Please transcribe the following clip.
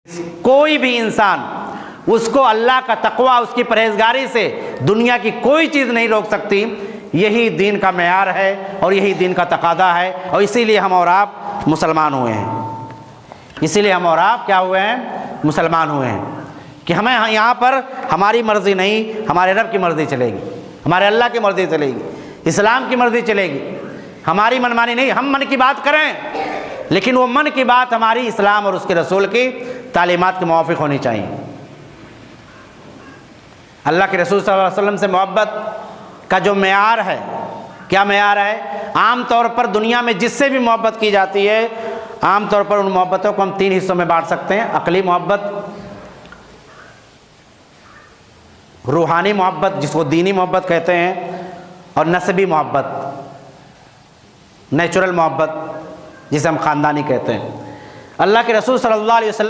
कोई भी इंसान, उसको अल्लाह का तकवा, उसकी परहेजगारी से दुनिया की कोई चीज़ नहीं रोक सकती। यही दीन का मेयार है और यही दीन का तकादा है, और इसीलिए हम और आप मुसलमान हुए हैं। इसीलिए हम और आप क्या हुए हैं? मुसलमान हुए हैं कि हमें यहाँ पर हमारी मर्ज़ी नहीं, हमारे रब की मर्ज़ी चलेगी, हमारे अल्लाह की मर्ज़ी चलेगी, इस्लाम की मर्ज़ी चलेगी, हमारी मनमानी नहीं। हम मन की बात करें, लेकिन वो मन की बात हमारी इस्लाम और उसके रसूल की तालीमात के मुवाफिक होनी चाहिए। अल्लाह के रसूल सल्लल्लाहु अलैहि वसल्लम से मोहब्बत का जो मेयार है, क्या मेयार है? आम तौर पर दुनिया में जिससे भी मोहब्बत की जाती है, आम तौर पर उन मोहब्बतों को हम 3 हिस्सों में बांट सकते हैं: अकली मोहब्बत, रूहानी मोहब्बत जिसको दीनी मोहब्बत कहते हैं, और नस्बी मोहब्बत, नेचुरल मोहब्बत जिसे हम ख़ानदानी कहते हैं। अल्लाह के रसूल सल्लल्लाहु अलैहि वसल्लम